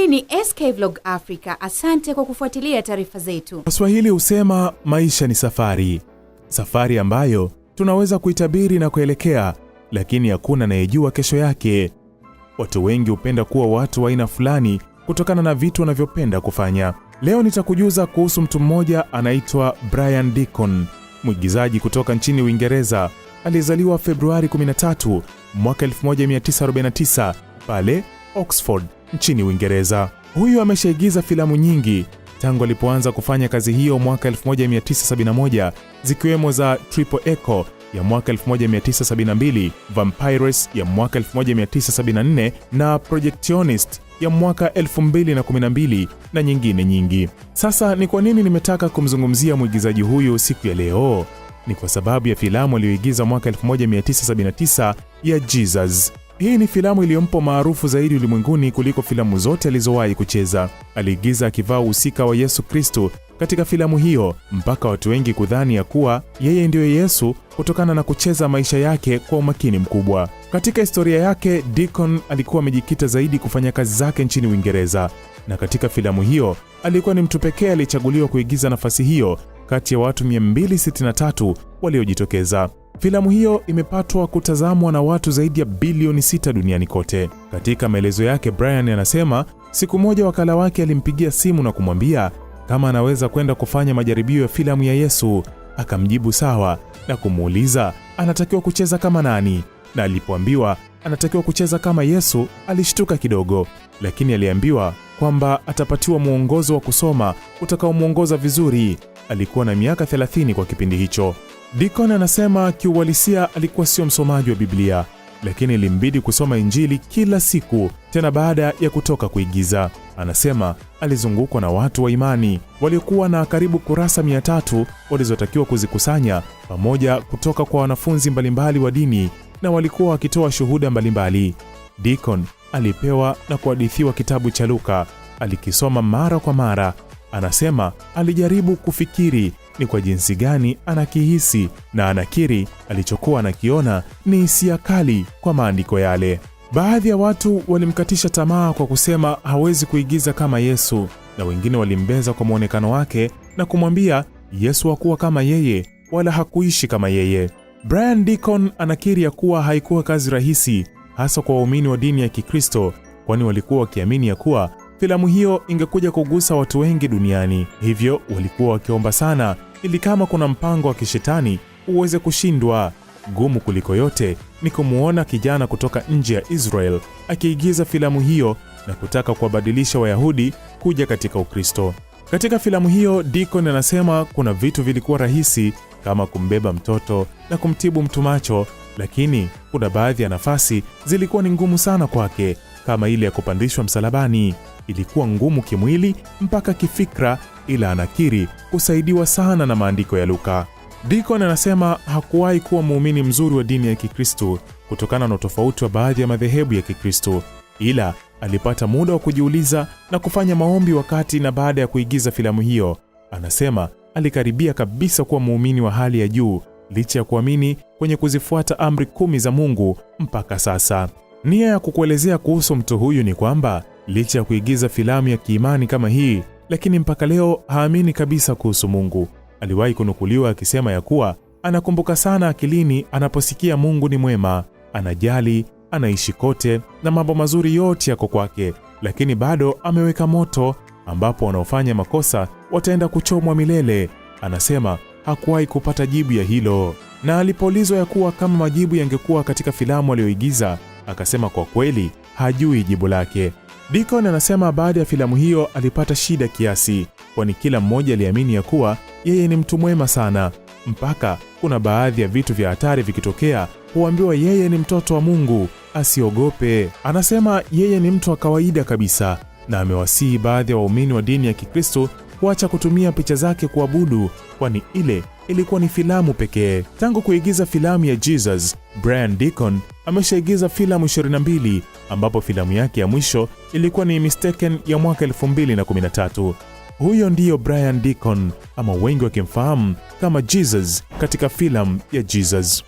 Hii ni SK Vlog Africa. Asante kwa kufuatilia taarifa zetu. Waswahili husema maisha ni safari. Safari ambayo tunaweza kuitabiri na kuelekea, lakini hakuna anayejua kesho yake. Watu wengi hupenda kuwa watu wa aina fulani kutokana na vitu wanavyopenda kufanya. Leo nitakujuza kuhusu mtu mmoja anaitwa Brian Deacon, mwigizaji kutoka nchini Uingereza. Alizaliwa Februari 13 mwaka 1949 pale Oxford nchini Uingereza. Huyu ameshaigiza filamu nyingi tangu alipoanza kufanya kazi hiyo mwaka 1971, zikiwemo za Triple Echo ya mwaka 1972, Vampires ya mwaka 1974 na Projectionist ya mwaka 2012 na nyingine nyingi. Sasa ni kwa nini nimetaka kumzungumzia mwigizaji huyu siku ya leo? Ni kwa sababu ya filamu aliyoigiza mwaka 1979 ya Jesus. Hii ni filamu iliyompa maarufu zaidi ulimwenguni kuliko filamu zote alizowahi kucheza. Aliigiza akivaa uhusika wa Yesu Kristo katika filamu hiyo, mpaka watu wengi kudhani ya kuwa yeye ndiyo Yesu kutokana na kucheza maisha yake kwa umakini mkubwa. Katika historia yake, Deacon alikuwa amejikita zaidi kufanya kazi zake nchini Uingereza, na katika filamu hiyo alikuwa ni mtu pekee aliyechaguliwa kuigiza nafasi hiyo kati ya watu 263 waliojitokeza. Filamu hiyo imepatwa kutazamwa na watu zaidi ya bilioni 6 duniani kote. Katika maelezo yake, Brian anasema siku moja wakala wake alimpigia simu na kumwambia kama anaweza kwenda kufanya majaribio ya filamu ya Yesu. Akamjibu sawa na kumuuliza anatakiwa kucheza kama nani, na alipoambiwa anatakiwa kucheza kama Yesu alishtuka kidogo, lakini aliambiwa kwamba atapatiwa mwongozo wa kusoma utakaomuongoza vizuri. Alikuwa na miaka 30 kwa kipindi hicho. Deacon anasema kiuhalisia alikuwa sio msomaji wa Biblia, lakini ilimbidi kusoma Injili kila siku, tena baada ya kutoka kuigiza. Anasema alizungukwa na watu wa imani waliokuwa na karibu kurasa 300 walizotakiwa kuzikusanya pamoja kutoka kwa wanafunzi mbalimbali wa dini, na walikuwa wakitoa shuhuda mbalimbali. Deacon alipewa na kuhadithiwa kitabu cha Luka. Alikisoma mara kwa mara. Anasema alijaribu kufikiri ni kwa jinsi gani anakihisi, na anakiri alichokuwa anakiona ni hisia kali kwa maandiko yale. Baadhi ya watu walimkatisha tamaa kwa kusema hawezi kuigiza kama Yesu, na wengine walimbeza kwa muonekano wake na kumwambia Yesu hakuwa kama yeye wala hakuishi kama yeye. Brian Deacon anakiri ya kuwa haikuwa kazi rahisi, hasa kwa waumini wa dini ya Kikristo, kwani walikuwa wakiamini ya kuwa filamu hiyo ingekuja kugusa watu wengi duniani. Hivyo walikuwa wakiomba sana ili kama kuna mpango wa kishetani uweze kushindwa. Gumu kuliko yote ni kumuona kijana kutoka nje ya Israel akiigiza filamu hiyo na kutaka kuwabadilisha Wayahudi kuja katika Ukristo. Katika filamu hiyo, Deacon anasema kuna vitu vilikuwa rahisi kama kumbeba mtoto na kumtibu mtu macho, lakini kuna baadhi ya nafasi zilikuwa ni ngumu sana kwake, kama ile ya kupandishwa msalabani. Ilikuwa ngumu kimwili mpaka kifikra, ila anakiri kusaidiwa sana na maandiko ya Luka. Deacon anasema hakuwahi kuwa muumini mzuri wa dini ya Kikristo kutokana na utofauti wa baadhi ya madhehebu ya Kikristo, ila alipata muda wa kujiuliza na kufanya maombi wakati na baada ya kuigiza filamu hiyo. Anasema alikaribia kabisa kuwa muumini wa hali ya juu licha ya kuamini kwenye kuzifuata amri 10 za Mungu mpaka sasa. Nia ya kukuelezea kuhusu mtu huyu ni kwamba licha ya kuigiza filamu ya kiimani kama hii, lakini mpaka leo haamini kabisa kuhusu Mungu. Aliwahi kunukuliwa akisema ya kuwa anakumbuka sana akilini anaposikia Mungu ni mwema, anajali, anaishi kote na mambo mazuri yote yako kwake, lakini bado ameweka moto ambapo wanaofanya makosa wataenda kuchomwa milele. Anasema hakuwahi kupata jibu ya hilo, na alipoulizwa ya kuwa kama majibu yangekuwa katika filamu aliyoigiza, akasema kwa kweli hajui jibu lake. Deacon anasema baada ya filamu hiyo alipata shida kiasi, kwani kila mmoja aliamini ya kuwa yeye ni mtu mwema sana, mpaka kuna baadhi ya vitu vya hatari vikitokea huambiwa yeye ni mtoto wa Mungu, asiogope. Anasema yeye ni mtu wa kawaida kabisa, na amewasihi baadhi ya waumini wa dini ya Kikristo kuacha kutumia picha zake kuabudu, kwani ile ilikuwa ni filamu pekee. Tangu kuigiza filamu ya Jesus, Brian Deacon ameshaigiza filamu 22, ambapo filamu yake ya mwisho ilikuwa ni Mistaken ya mwaka 2013. Huyo ndiyo Brian Deacon, ama wengi wakimfahamu kama Jesus katika filamu ya Jesus.